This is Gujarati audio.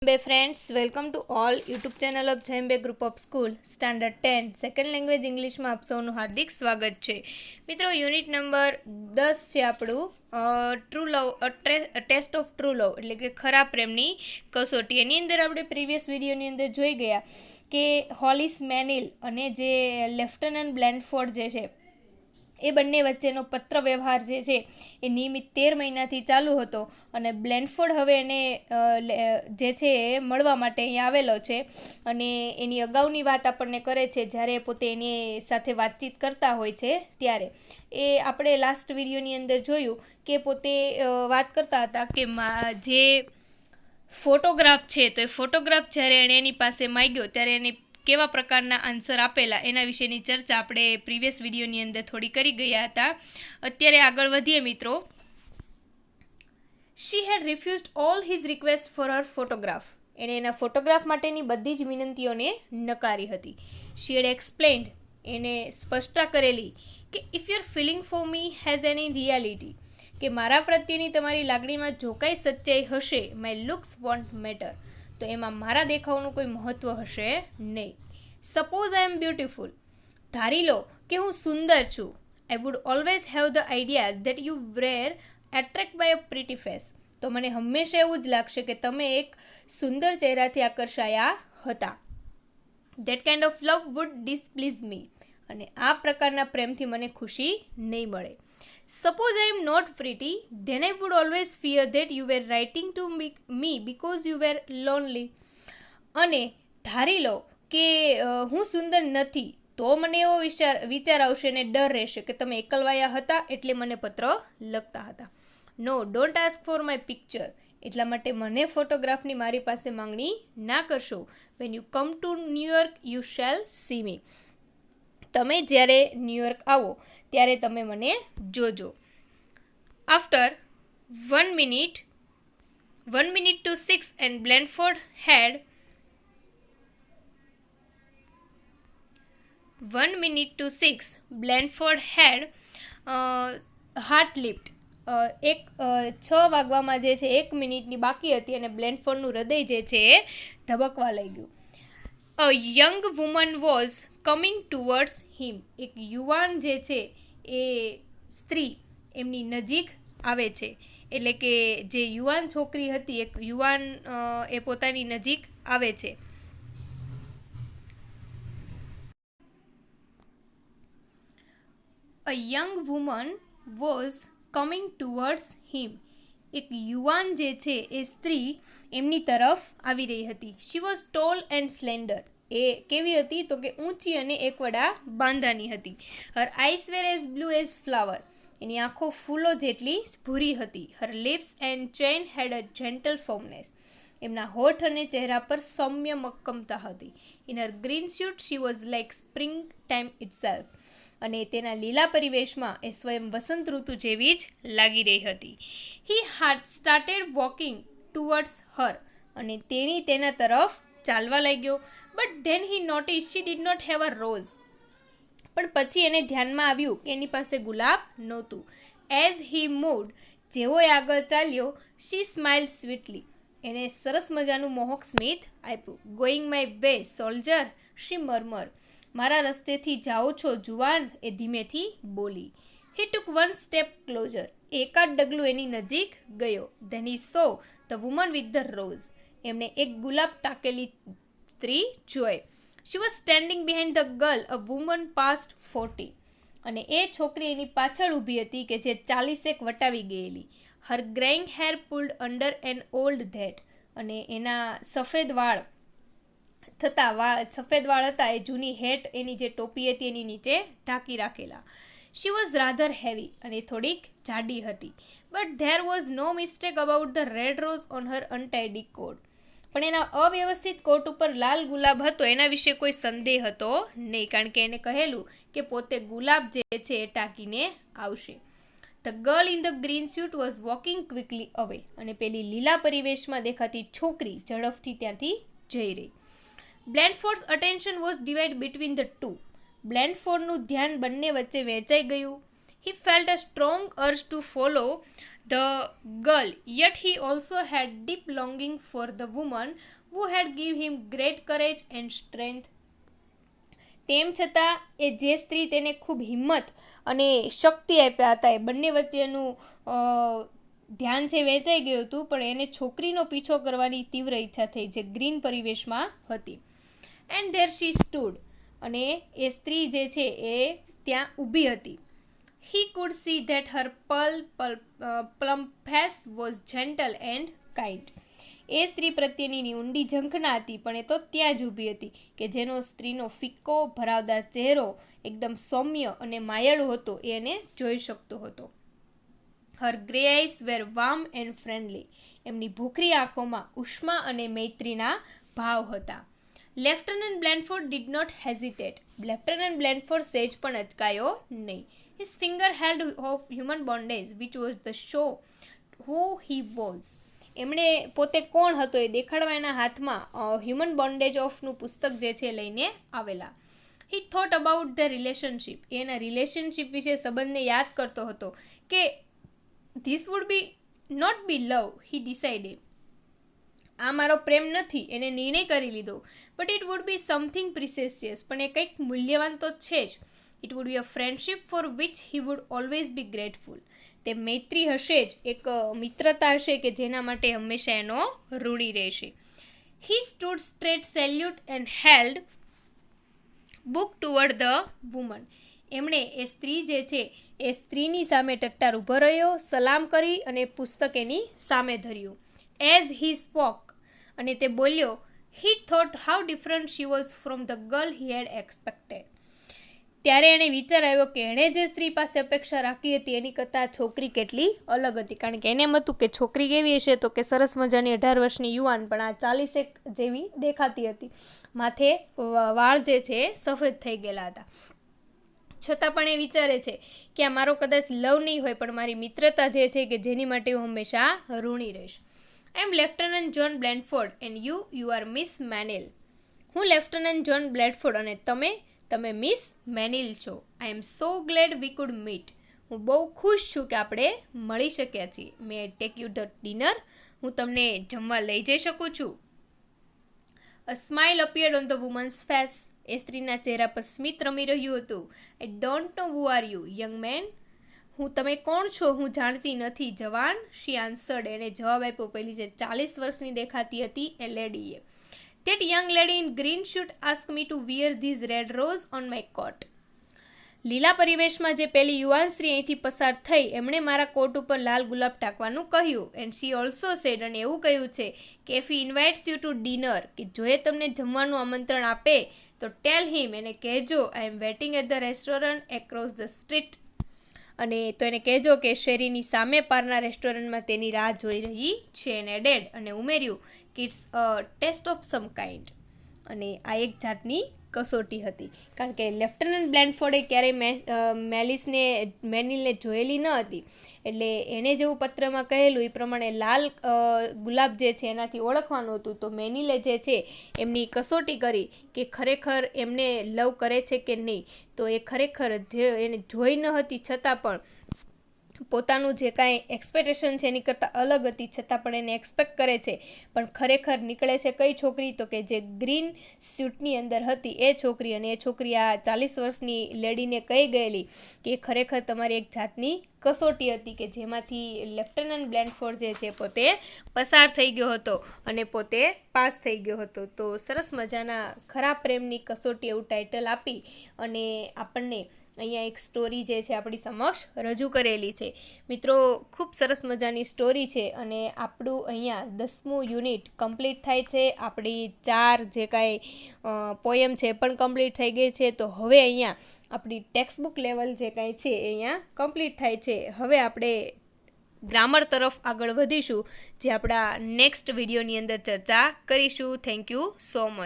Jembe friends, welcome to all YouTube channel of Jembe Group of School Standard 10 second language ઇંગ્લિશમાં આપ સૌનું હાર્દિક સ્વાગત છે. મિત્રો યુનિટ નંબર 10 છે આપણું true love, test of true love એટલે કે ખરા પ્રેમની કસોટી. એની અંદર આપણે પ્રીવિયસ વિડીયોની અંદર જોઈ ગયા કે હોલિસ મેનિલ અને જે લેફ્ટનન્ટ બ્લેન્ડફોર્ડ જે છે એ બંને વચ્ચેનો પત્ર વ્યવહાર જે છે એ નિયમિત 13 મહિનાથી ચાલુ હતો અને બ્લેન્ડફોર્ડ હવે એને જે છે એ મળવા માટે અહીં આવેલો છે અને એની અગાઉની વાત આપણને કરે છે જ્યારે પોતે એની સાથે વાતચીત કરતા હોય છે ત્યારે. એ આપણે લાસ્ટ વિડીયોની અંદર જોયું કે પોતે વાત કરતા હતા કે જે ફોટોગ્રાફ છે તો એ ફોટોગ્રાફ જ્યારે એણે એની પાસે માંગ્યો ત્યારે એને કેવા પ્રકારના આન્સર આપેલા એના વિશેની ચર્ચા આપણે પ્રીવિયસ વિડીયોની અંદર થોડી કરી ગયા હતા. અત્યારે આગળ વધીએ મિત્રો. She had refused all his request for her photograph. એણે એના ફોટોગ્રાફ માટેની બધી જ વિનંતીઓને નકારી હતી. She had explained. એને સ્પષ્ટતા કરેલી કે if your feeling for me has any reality, કે મારા પ્રત્યેની તમારી લાગણીમાં જો કાંઈ સચ્ચાઈ હશે, માય લુક્સ વોન્ટ મેટર, તો એમાં મારા દેખાવનું કોઈ મહત્ત્વ હશે નહીં. સપોઝ આઈ એમ બ્યુટિફુલ. ધારી લો કે હું સુંદર છું. I would always have the idea that you were attract by a pretty face. તો મને હંમેશા એવું જ લાગશે કે તમે એક સુંદર ચહેરાથી આકર્ષાયા હતા. That kind of love would displease me. અને આ પ્રકારના પ્રેમથી મને ખુશી નહીં મળે. Suppose I am not pretty, then I would always fear that you were writing to me because you were lonely. અને ધારી લો કે હું સુંદર નથી તો મને એવો વિચાર આવશે ને ડર રહેશે કે તમે એકલવાયા હતા એટલે મને પત્ર લખતા હતા. No, don't ask for my picture. એટલા માટે મને ફોટોગ્રાફની મારી પાસે માંગણી ના કરશો. When you come to New York you shall see me. તમે જ્યારે ન્યૂયોર્ક આવો ત્યારે તમે મને જોજો. After 1 minute to 6 and Blandford had 1 minute to 6 Blandford had heart leaped. 6 વાગવામાં જે છે 1 મિનિટની બાકી હતી અને બ્લેન્ડફોર્ડનું હૃદય જે છે એ ધબકવા લાગ્યું. A young woman was coming towards him. એક યુવાન જે છે એ સ્ત્રી એમની નજીક આવે છે. એટલે કે જે યુવાન છોકરી હતી, એક યુવાન એ પોતાની નજીક આવે છે. A young woman was coming towards him. એક યુવાન જે છે એ સ્ત્રી એમની તરફ આવી રહી હતી. She was tall and slender. એ કેવી હતી તો કે ઊંચી અને એકવડા બાંધાની હતી. Her eyes were as blue as flower. એની આંખો ફૂલો જેટલી ભૂરી હતી. Her lips and chin had a gentle firmness. એમના હોઠ અને ચહેરા પર સૌમ્ય મક્કમતા હતી. In her green suit she was like springtime itself. અને તેના લીલા પરિવેશમાં એ સ્વયં વસંત ઋતુ જેવી જ લાગી રહી હતી. હી હાડ સ્ટાર્ટેડ વોકિંગ ટુવર્ડ્સ હર. અને તેણી તેના તરફ ચાલવા લાગ્યો. But then he notice she did not have a rose. પણ પછી એને ધ્યાનમાં આવ્યું કે એની પાસે ગુલાબ નહોતું. As he moved. જેવો એ આગળ ચાલ્યો, શી સ્માઇલ સ્વીટલી. એને સરસ મજાનું મોહક સ્મિત આપ્યું. Going my way soldier she murmur. મારા રસ્તેથી જાઓ છો જુવાન, એ ધીમેથી બોલી. He took 1 step closer. એકાદ ડગલું એની નજીક ગયો. Then he saw the woman with the rose. એમણે એક ગુલાબ ટાકેલી સ્ત્રી જોઈ. She was standing behind the girl a woman past 40. અને એ છોકરી એની પાછળ ઊભી હતી કે જે 40 વટાવી ગયેલી. Her greying hair pulled under an old hat. અને એના સફેદ વાળ હતા એ જૂની હેટ, એની જે ટોપી હતી એની નીચે ઢાંકી રાખેલા. She was rather heavy. અને થોડીક જાડી હતી. But there was no mistake about the red rose on her untidy coat. પણ એના અવ્યવસ્થિત કોટ ઉપર લાલ ગુલાબ હતો એના વિશે કોઈ સંદેહ હતો નહીં, કારણ કે એને કહેલું કે પોતે ગુલાબ જે છે એ ટાંકીને આવશે. The girl in the green suite was walking quickly અવે. અને પેલી લીલા પરિવેશમાં દેખાતી છોકરી ઝડપથી ત્યાંથી જઈ રહી. Blandford's attention was divide between the two. બ્લેન્ડફોર્ડનું ધ્યાન બંને વચ્ચે વહેંચાઈ ગયું. He felt a strong urge to follow the girl, yet he also had deep longing for the woman who had given him great courage and strength. તેમ છતાં એ જે સ્ત્રી તેને ખૂબ હિંમત અને શક્તિ આપ્યા હતા, એ બંને વચ્ચેનું ધ્યાન છે વેચાઈ ગયું હતું, પણ એને છોકરીનો પીછો કરવાની તીવ્ર ઈચ્છા થઈ જે ગ્રીન પરિવેશમાં હતી. એન્ડ ધેર શી સ્ટૂડ, અને એ સ્ત્રી જે છે એ ત્યાં ઊભી હતી. He could see that her plump face was gentle and kind. એ સ્ત્રી પ્રત્યેની ઊંડી ઝંખના હતી, પણ એ તો ત્યાં જ ઊભી હતી કે જેનો સ્ત્રીનો ફિક્કો ભરાવદાર ચહેરો એકદમ સૌમ્ય અને માયાળુ હતો, એ એને જોઈ શકતો હતો. Her grey eyes were warm and friendly. એમની ભૂખરી આંખોમાં ઉષ્મા અને મૈત્રીના ભાવ હતા. Lieutenant Blanford did not hesitate. Lieutenant Blanford સહેજ પણ અચકાયો નહીં. His finger held of human bondage, which was the show who he was. એમણે પોતે કોણ હતો એ દેખાડવા એના હાથમાં હ્યુમન બોન્ડેજ ઓફનું પુસ્તક જે છે લઈને આવેલા. He thought about the relationship, એના રિલેશનશિપ વિશે સંબંધને યાદ કરતો હતો કે this would be not be love, he decided. આ મારો પ્રેમ નથી, એને નિર્ણય કરી લીધો. But it would be something precious, પણ એ કંઈક મૂલ્યવાન તો છે જ. It would be a friendship for which he would always be grateful. તે મૈત્રી હશે જ, એક મિત્રતા હશે કે જેના માટે હંમેશા એનો ઋણી રહેશે. He stood straight, salute and held book toward the woman. એમણે એ સ્ત્રી જે છે એ સ્ત્રીની સામે ટટ્ટાર ઊભો રહ્યો, સલામ કરી અને પુસ્તક એની સામે ધર્યું. એઝ હી સ્પોક, અને તે બોલ્યો, he thought how different she was from the girl he had expected. ત્યારે એણે વિચાર આવ્યો કે એણે જે સ્ત્રી પાસે અપેક્ષા રાખી હતી એની કરતાં છોકરી કેટલી અલગ હતી. કારણ કે એને એમ હતું કે છોકરી કેવી હશે, તો કે સરસ મજાની 18 વર્ષની યુવાન, પણ આ 40 જેવી દેખાતી હતી. માથે વાળ જે છે સફેદ થઈ ગયેલા હતા. છતાં પણ એ વિચારે છે કે આ મારો કદાચ લવ નહીં હોય, પણ મારી મિત્રતા જે છે કે જેની માટે હું હંમેશા ઋણી રહીશ. I am lieutenant John Blanford and you are Miss Manil. હું લેફ્ટનન્ટ જ્હોન બ્લેનફોર્ડ અને તમે મિસ મેનિલ છો. I am so glad we could meet. હું બહુ ખુશ છું કે આપણે મળી શક્યા છીએ. May I take you the dinner. હું તમને જમવા લઈ જઈ શકું છું. A smile appeared on the woman's face. એ સ્ત્રીના ચહેરા પર સ્મિત રમી રહ્યું હતું. I don't no who are you young man. તમે કોણ છો હું જાણતી નથી જવાન. શી આન્સર્ડ. એણે જવાબ આપ્યો પેલી જે 40 વર્ષની દેખાતી હતી એ લેડીએ. That young lady in green should ask me to wear these red rose on my coat. લીલા પરિવેશમાં જે પેલી યુવાન સ્ત્રી અહીંથી પસાર થઈ એમણે મારા કોટ ઉપર લાલ ગુલાબ ટાંકવાનું કહ્યું. એન્ડ શી ઓલ્સો સેડ, અને એવું કહ્યું છે કે if he invites you to dinner, કે જો એ તમને જમવાનું આમંત્રણ આપે તો ટેલ હિમ, એને કહેજો I am waiting at the restaurant across the street. અને તો એને કહેજો કે શેરીની સામે પારના રેસ્ટોરન્ટમાં તેની રાહ જોઈ રહી છે. એને ડેડ, અને ઉમેર્યું કે it's a test of some kind. અને આ એક જાતની કસોટી હતી, કારણ કે લેફ્ટનન્ટ બ્લેનફોર્ડે ક્યારેય મેનિલને જોયેલી ન હતી. એટલે એણે જેવું પત્રમાં કહેલું એ પ્રમાણે લાલ ગુલાબ જે છે એનાથી ઓળખવાનું હતું. તો મેનિલે જે છે એમની કસોટી કરી કે ખરેખર એમને લવ કરે છે કે નહીં. તો એ ખરેખર જે એને જોઈ ન હતી છતાં પણ પોતાનું જે કાંઈ એક્સપેક્ટેશન છે એની કરતાં અલગ હતી, છતાં પણ એને એક્સપેક્ટ કરે છે. પણ ખરેખર નીકળે છે કઈ છોકરી, તો કે જે ગ્રીન સ્યુટની અંદર હતી એ છોકરી. અને એ છોકરી આ 40 વર્ષની લેડીને કહી ગયેલી કે ખરેખર તમારી એક જાતની કસોટી હતી કે જેમાંથી લેફ્ટનન્ટ બ્લેનફોર્ડ જે છે પોતે પસાર થઈ ગયો હતો અને પોતે પાસ થઈ ગયો હતો. તો સરસ મજાના ખરા પ્રેમની કસોટી એવું ટાઇટલ આપી અને આપણને અહીંયા એક સ્ટોરી જે છે આપણી સમક્ષ રજૂ કરેલી છે. મિત્રો, ખૂબ સરસ મજાની સ્ટોરી છે અને આપણું અહીંયા 10મું યુનિટ કમ્પ્લીટ થાય છે. આપણી 4 જે કાંઈ પોયમ છે પણ કમ્પ્લીટ થઈ ગઈ છે. તો હવે અહીંયા આપણી ટેક્સ્ટબુક લેવલ જે કાંઈ છે એ અહીંયા કમ્પ્લીટ થાય છે. હવે આપણે ગ્રામર તરફ આગળ વધીશું, જે આપણા નેક્સ્ટ વિડીયોની અંદર ચર્ચા કરીશું. Thank you so much.